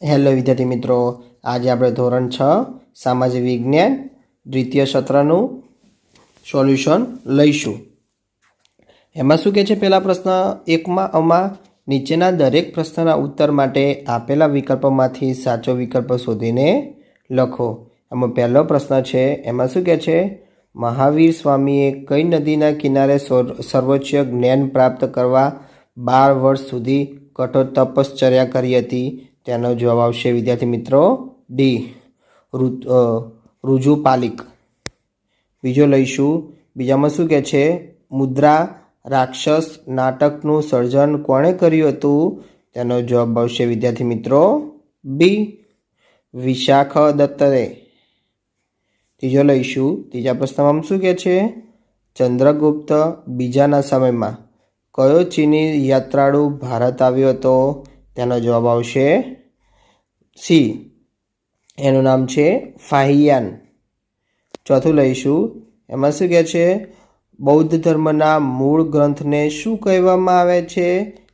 Hello વિદ્યાર્થી મિત્રો, આજે આપણે ધોરણ 6 સામાજિક વિજ્ઞાન દ્વિતીય સત્રનું સોલ્યુશન લઈશું. એમાં શું કહે છે? પહેલા પ્રશ્ન 1માં નીચેના દરેક પ્રશ્નના ઉત્તર માટે આપેલા વિકલ્પોમાંથી સાચો વિકલ્પ શોધીને લખો. આમાં પહેલો પ્રશ્ન છે, એમાં શું કહે છે? મહાવીર સ્વામીએ કઈ નદીના કિનારે સર્વોચ્ચ જ્ઞાન પ્રાપ્ત કરવા 12 વર્ષ સુધી કઠોર તપશ્ચર્યા કરી હતી? તેનો જવાબ આવશે વિદ્યાર્થી મિત્રો ડી, ઋજુપાલિક. બીજો લઈશું. બીજામાં શું કહે છે? મુદ્રા રાક્ષસ નાટકનું સર્જન કોણે કર્યું હતું? તેનો જવાબ આવશે વિદ્યાર્થી મિત્રો બી, વિશાખ દત્તરે. ત્રીજો લઈશું. ત્રીજા પ્રશ્નમાં શું કહે છે? ચંદ્રગુપ્ત બીજાના સમયમાં કયો ચીની યાત્રાળુ ભારત આવ્યો હતો? તેનો જવાબ આવશે સી, એનું નામ છે ફાહિયાન. ચોથું લઈશું. એમાં શું કહે છે? બૌદ્ધ ધર્મના મૂળ ગ્રંથને શું કહેવામાં આવે છે?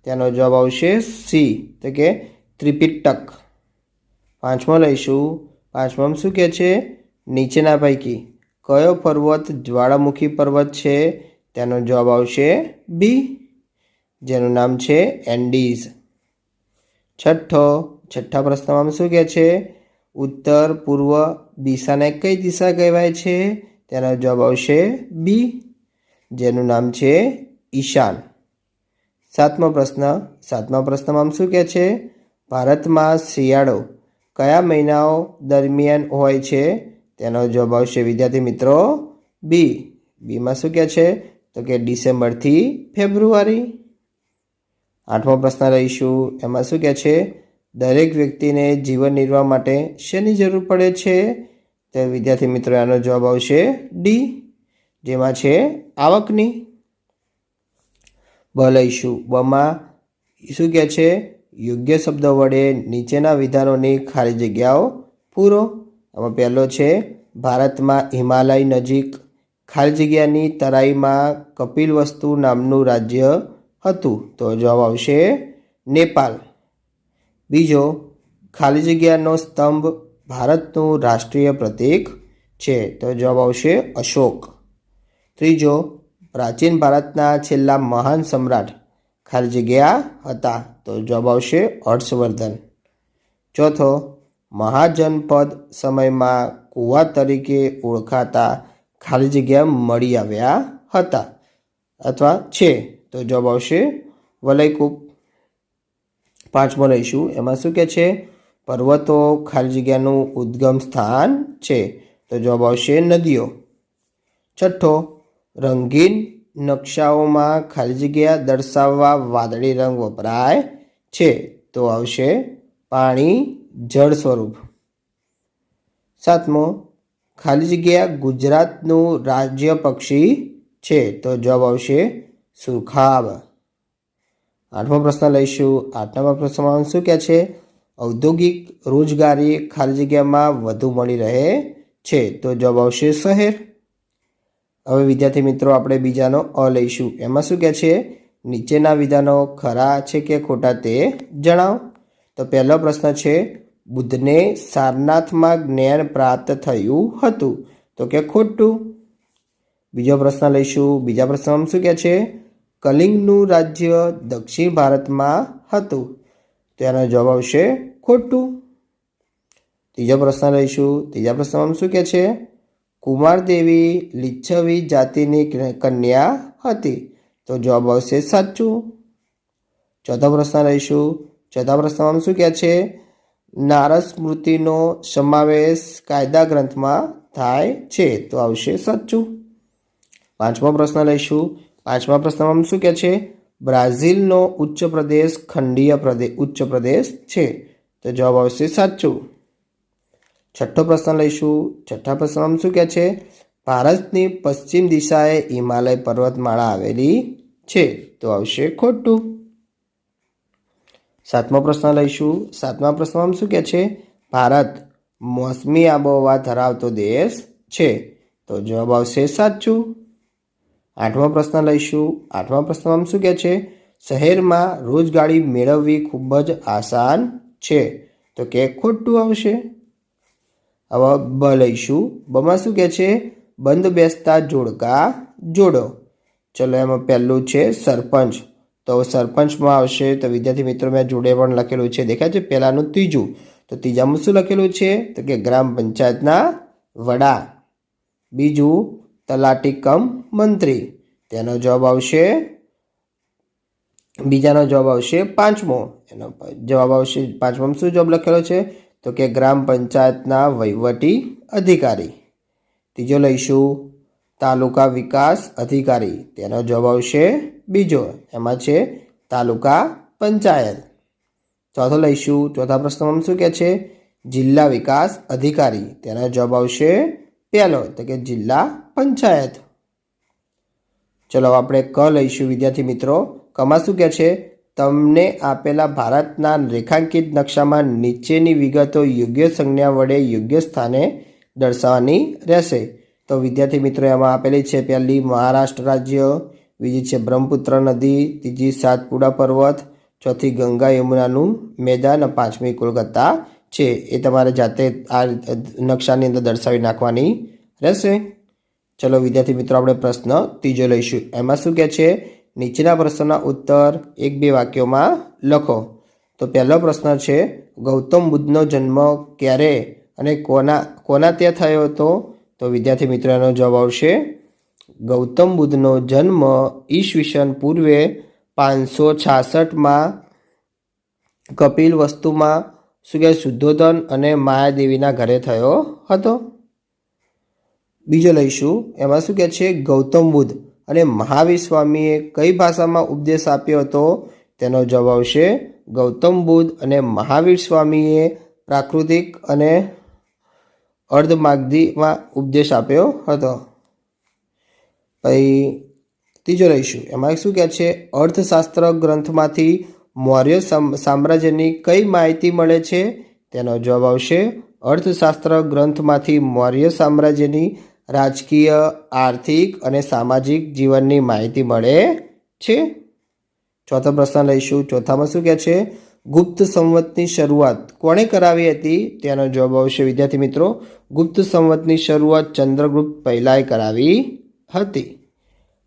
તેનો જવાબ આવશે સી, તો કે ત્રિપિટક. પાંચમો લઈશું. પાંચમામાં શું કહે છે? નીચેના પૈકી કયો પર્વત જ્વાળામુખી પર્વત છે? તેનો જવાબ આવશે બી, જેનું નામ છે એન્ડીઝ. છઠ્ઠા પ્રશ્નમાં શું કહે છે? ઉત્તર પૂર્વ દિશાને કઈ દિશા કહેવાય છે? તેનો જવાબ આવશે બી, જેનું નામ છે ઈશાન. સાતમા પ્રશ્નમાં શું કહે છે? ભારતમાં શિયાળો કયા મહિનાઓ દરમિયાન હોય છે? તેનો જવાબ આવશે વિદ્યાર્થી મિત્રો બી. બીમાં શું કહે છે? તો કે ડિસેમ્બરથી ફેબ્રુઆરી. આઠમો પ્રશ્ન લઈશું. એમાં શું કહે છે? દરેક વ્યક્તિને જીવન નિર્વાહ માટે શેની જરૂર પડે છે? તો વિદ્યાર્થી મિત્રો આનો જવાબ આવશે ડી, જેમાં છે આવકની. બ લઈશું. બમાં શું કહે છે? યોગ્ય શબ્દો વડે નીચેના વિધાનોની ખાલી જગ્યાઓ પૂરો. આમાં પહેલો છે, ભારતમાં હિમાલય નજીક ખાલી જગ્યાની તરાઈમાં કપિલવસ્તુ નામનું રાજ્ય હતું. તો જવાબ આવશે નેપાલ. બીજો, ખાલી જગ્યાનો સ્તંભ ભારતનું રાષ્ટ્રીય પ્રતીક છે. તો જવાબ આવશે અશોક. ત્રીજો, પ્રાચીન ભારતના છેલ્લા મહાન સમ્રાટ ખાલી જગ્યા હતા. તો જવાબ આવશે હર્ષવર્ધન. ચોથો, મહાજનપદ સમયમાં કુવા તરીકે ઓળખાતા ખાલી જગ્યા મળી આવ્યા હતા અથવા છે. તો જવાબ આવશે વલયકુપ. પાંચમો લઈશું. એમાં શું કહે છે? પર્વતો ખાલી જગ્યાનું ઉદ્ગમ સ્થાન છે. તો જવાબ આવશે નદીઓ. છઠ્ઠો, રંગીન નકશાઓમાં ખાલી જગ્યા દર્શાવવા વાદળી રંગ વપરાય છે. તો આવશે પાણી, જળ સ્વરૂપ. સાતમો, ખાલી જગ્યા ગુજરાતનું રાજ્ય પક્ષી છે. તો જવાબ આવશે સુરખાબ. આઠમો પ્રશ્ન લઈશું. આઠમા પ્રશ્નમાં શું કહે છે? ઔદ્યોગિક રોજગારી ખાલી જગ્યામાં વધુ મળી રહે છે. તો જવાબ આવશે શહેર. હવે વિદ્યાર્થી મિત્રો આપણે બીજાનો અ લઈશું. એમાં શું કહે છે? નીચેના વિધાનો ખરા છે કે ખોટા તે જણાવો. તો પહેલો પ્રશ્ન છે, બુદ્ધને સારનાથમાં જ્ઞાન પ્રાપ્ત થયું હતું. તો કે ખોટું. બીજો પ્રશ્ન લઈશું. બીજા પ્રશ્નમાં શું કહે છે? કલિંગનું રાજ્ય દક્ષિણ ભારતમાં હતું. તો એનો જવાબ આવશે ખોટું. ત્રીજો પ્રશ્ન લઈશું. ત્રીજા પ્રશ્નમાં શું કહે છે? કુમારદેવી લિચ્છવી જાતિની કન્યા હતી. તો જવાબ આવશે સાચું. ચોથો પ્રશ્ન લઈશું. ચોથા પ્રશ્નમાં શું કહે છે? નારદ સ્મૃતિનો સમાવેશ કાયદા ગ્રંથમાં થાય છે. તો આવશે સાચું. પાંચમો પ્રશ્ન લઈશું. પાંચમા પ્રશ્નમાં શું કહે છે? બ્રાઝિલનો ઉચ્ચ પ્રદેશ ખંડીય ઉચ્ચ પ્રદેશ છે. તો જવાબ આવશે સાચું. છઠ્ઠો પ્રશ્ન લઈશું. છઠ્ઠા પ્રશ્નમાં શું કહે છે? ભારતની પશ્ચિમ દિશાએ હિમાલય પર્વતમાળા આવેલી છે. તો આવશે ખોટું. સાતમો પ્રશ્ન લઈશું. સાતમા પ્રશ્નમાં શું કહે છે? ભારત મોસમી આબોહવા ધરાવતો દેશ છે. તો જવાબ આવશે સાચું. આઠમો પ્રશ્ન લઈશું. આઠમા પ્રશ્નમાં શું કહે છે? શહેરમાં રોજગારી મેળવવી ખૂબ જ આસાન છે. તો કે ખોટું આવશે. હવે બ લઈશું. બમાં શું કહે છે? બંધ બેસતા જોડકા જોડો. ચલો એમાં પહેલું છે સરપંચ. તો સરપંચમાં આવશે તો વિદ્યાર્થી મિત્રો મેં જોડે પણ લખેલું છે, દેખાય છે? પહેલાંનું ત્રીજું. તો ત્રીજામાં શું લખેલું છે? તો કે ગ્રામ પંચાયતના વડા. બીજું તલાટી કમ મંત્રી. તેનો જવાબ આવશે, બીજાનો જવાબ આવશે પાંચમો. એનો જવાબ આવશે પાંચમામાં શું જવાબ લખેલો છે? તો કે ગ્રામ પંચાયતના વહીવટી અધિકારી. ત્રીજો લઈશું તાલુકા વિકાસ અધિકારી. તેનો જવાબ આવશે બીજો. એમાં છે તાલુકા પંચાયત. ચોથો લઈશું. ચોથા પ્રશ્નમાં શું કહે છે? જિલ્લા વિકાસ અધિકારી. તેનો જવાબ આવશે પહેલો, તો કે જિલ્લા પંચાયત. ચલો આપણે ક લઈશું વિદ્યાર્થી મિત્રો. કમાં શું કહે છે? તમને આપેલા ભારતના રેખાંકિત નકશામાં નીચેની વિગતો યોગ્ય સંજ્ઞા વડે યોગ્ય સ્થાને દર્શાવવાની રહેશે. તો વિદ્યાર્થી મિત્રો એમાં આપેલી છે પહેલી મહારાષ્ટ્ર રાજ્ય, બીજી છે બ્રહ્મપુત્ર નદી, ત્રીજી સાતપુડા પર્વત, ચોથી ગંગા યમુનાનું મેદાન, પાંચમી કોલકાતા છે. એ તમારે જાતે આ નકશાની અંદર દર્શાવી નાખવાની રહેશે. ચલો વિદ્યાર્થી મિત્રો આપણે પ્રશ્ન ત્રીજો લઈશું. એમાં શું કહે છે? નીચેના પ્રશ્નના ઉત્તર 1-2 વાક્યોમાં લખો. તો પહેલો પ્રશ્ન છે ગૌતમ બુદ્ધનો જન્મ ક્યારે અને કોના ત્યાં થયો હતો? તો વિદ્યાર્થી મિત્રો એનો જવાબ આવશે ગૌતમ બુદ્ધનો જન્મ ઈસવીસન પૂર્વે 566માં કપિલ વસ્તુમાં શું કહે શુદ્ધોધન અને માયાદેવીના ઘરે થયો હતો. બીજો લઈશું. એમાં શું કહે છે? ગૌતમ બુદ્ધ અને મહાવીર સ્વામીએ કઈ ભાષામાં ઉપદેશ આપ્યો હતો? તેનો જવાબ આવશે ગૌતમ બુદ્ધ અને મહાવીર સ્વામીએ પ્રાકૃતિક અને અર્ધમાગધીમાં ઉપદેશ આપ્યો હતો. પછી ત્રીજો લઈશું. એમાં શું કહે છે? અર્થશાસ્ત્ર ગ્રંથમાંથી મૌર્ય સામ્રાજ્યની કઈ માહિતી મળે છે? તેનો જવાબ આવશે અર્થશાસ્ત્ર ગ્રંથમાંથી મૌર્ય સામ્રાજ્યની રાજકીય, આર્થિક અને સામાજિક જીવનની માહિતી મળે છે. ચોથો પ્રશ્ન લઈશું. ચોથામાં શું કહે છે? ગુપ્ત સંવતની શરૂઆત કોણે કરાવી હતી? તેનો જવાબ આવશે વિદ્યાર્થી મિત્રો ગુપ્ત સંવતની શરૂઆત ચંદ્રગુપ્ત પહેલાએ કરાવી હતી.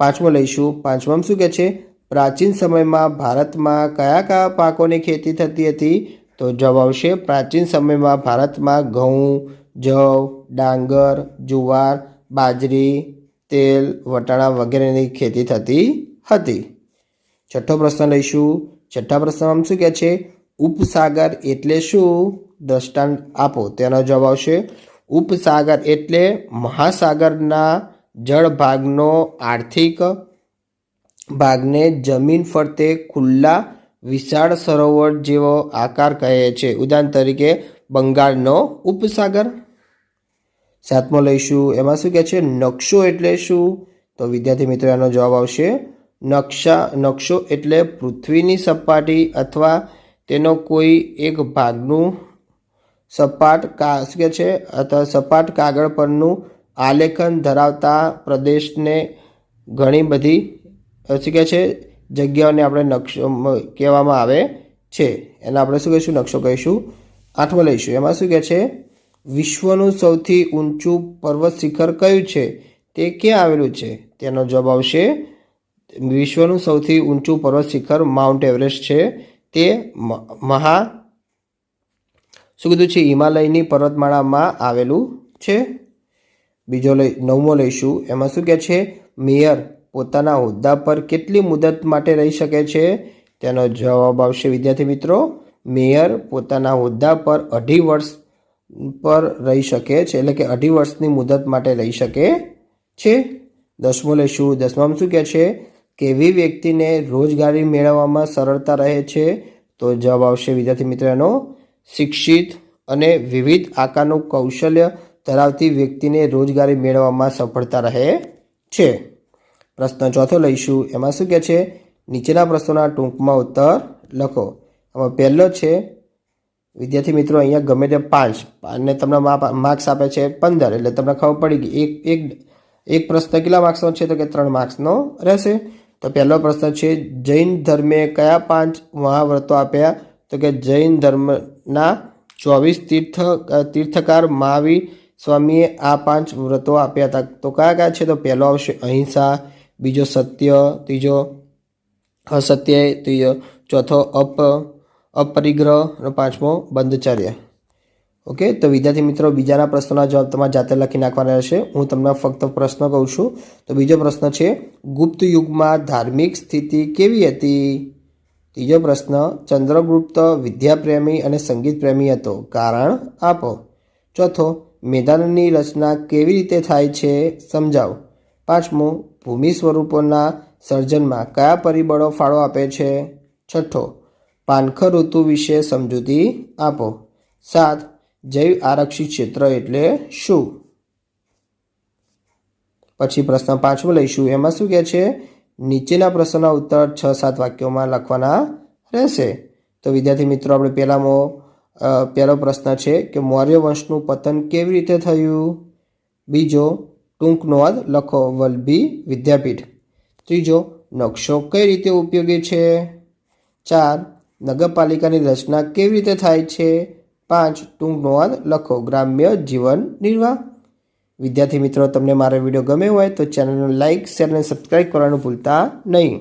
પાંચમો લઈશું. પાંચમામાં શું કહે છે? પ્રાચીન સમયમાં ભારતમાં કયા કયા પાકોની ખેતી થતી હતી? તો જવાબ આવશે પ્રાચીન સમયમાં ભારતમાં ઘઉં, જવ, ડાંગર, જુવાર, બાજરી, તેલ, વટાણા વગેરેની ખેતી થતી હતી. છઠ્ઠો પ્રશ્ન લઈશું. છઠ્ઠા પ્રશ્નમાં શું કહે છે? ઉપસાગર એટલે શું? દ્રષ્ટાંત આપો. તેનો જવાબ આવશે ઉપસાગર એટલે મહાસાગરના જળભાગનો આર્થિક ભાગને જમીન ફરતે ખુલ્લા વિશાળ સરોવર જેવો આકાર કહે છે. ઉદાહરણ તરીકે બંગાળનો ઉપસાગર. સાતમો લઈશું. એમાં શું કહે છે? નકશો એટલે શું? તો વિદ્યાર્થી મિત્રો એનો જવાબ આવશે નકશો એટલે પૃથ્વીની સપાટી અથવા તેનો કોઈ એક ભાગનું સપાટ શું કહે છે અથવા સપાટ કાગળ પરનું આલેખન ધરાવતા પ્રદેશને ઘણી બધી શું કહે છે જગ્યાઓને આપણે નકશો કહેવામાં આવે છે. એને આપણે શું કહીશું? નકશો કહીશું. આઠમો લઈશું. એમાં શું કહે છે? વિશ્વનું સૌથી ઊંચું પર્વત શિખર કયું છે? તે ક્યાં આવેલું છે? તેનો જવાબ આવશે વિશ્વનું સૌથી ઊંચું પર્વત શિખર માઉન્ટ એવરેસ્ટ છે. તે શું કીધું છે? હિમાલયની પર્વતમાળામાં આવેલું છે. નવમો લઈશું. એમાં શું કહે છે? મેયર પોતાના હોદ્દા પર કેટલી મુદત માટે રહી શકે છે? તેનો જવાબ આવશે વિદ્યાર્થી મિત્રો મેયર પોતાના હોદ્દા પર 2.5 વર્ષ પર રહી શકે છે, એટલે કે 2.5 વર્ષની મુદત માટે રહી શકે છે. દસમો લઈશું. દસમામાં શું કહે છે? કેવી વ્યક્તિને રોજગારી મેળવવામાં સરળતા રહે છે? તો જવાબ આવશે વિદ્યાર્થી મિત્રો એનો શિક્ષિત અને વિવિધ આકારનું કૌશલ્ય ધરાવતી વ્યક્તિને રોજગારી મેળવવામાં સફળતા રહે છે. પ્રશ્ન ચોથો લઈશું. એમાં શું કહે છે? નીચેના પ્રશ્નોના ટૂંકમાં ઉત્તર લખો. આમાં પહેલો છે વિદ્યાર્થી મિત્રો અહીંયા ગમે તે 5 અને તમને માર્ક્સ આપે છે 15, એટલે તમને ખબર પડી ગઈ એક પ્રશ્ન કેટલા માર્ક્સનો છે? તો કે 3 માર્ક્સનો રહેશે. તો પહેલો પ્રશ્ન છે જૈન ધર્મે કયા 5 મહાવ્રતો આપ્યા? તો કે જૈન ધર્મના 24 તીર્થકાર મહાવીર સ્વામીએ આ 5 વ્રતો આપ્યા હતા. તો કયા કયા છે? તો પહેલો આવશે અહિંસા, બીજો સત્ય, ત્રીજો અસત્ય, ત્રીજો ચોથો અપરિગ્રહ અને પાંચમો બંધચર્ય. ઓકે, તો વિદ્યાર્થી મિત્રો બીજાના પ્રશ્નોના જવાબ તમારે જાતે લખી નાખવાના રહેશે. હું તમને ફક્ત પ્રશ્ન કહું છું. તો બીજો પ્રશ્ન છે, ગુપ્ત યુગમાં ધાર્મિક સ્થિતિ કેવી હતી? ત્રીજો પ્રશ્ન, ચંદ્રગુપ્ત વિદ્યાપ્રેમી અને સંગીત પ્રેમી હતો, કારણ આપો. ચોથો, મેદાનની રચના કેવી રીતે થાય છે? સમજાવો. પાંચમું, ભૂમિ સ્વરૂપોના સર્જનમાં કયા પરિબળો ફાળો આપે છે? છઠ્ઠો, પાનખર ઋતુ વિશે સમજૂતી આપો. 7, જૈવ આરક્ષિત ક્ષેત્ર એટલે શું? પછી પ્રશ્ન 5મો લઈશું. એમાં શું કહે છે? નીચેના પ્રશ્નોના ઉત્તર 6-7 વાક્યોમાં લખવાના રહેશે. તો વિદ્યાર્થી મિત્રો આપણે પહેલો પ્રશ્ન છે કે મૌર્ય વંશનું પતન કેવી રીતે થયું? બીજો, ટૂંક નોંધ લખો વલ્લભી વિદ્યાપીઠ. ત્રીજો, નકશો કઈ રીતે ઉપયોગી છે? 4, નગરપાલિકાની રચના કેવી રીતે થાય છે? 5, ટૂંક નોંધ લખો ગ્રામ્ય જીવન નિર્વાહ. વિદ્યાર્થી મિત્રો તમને મારો વિડીયો ગમ્યો હોય તો ચેનલને લાઇક, શેર અને સબસ્ક્રાઈબ કરવાનું ભૂલતા નહીં.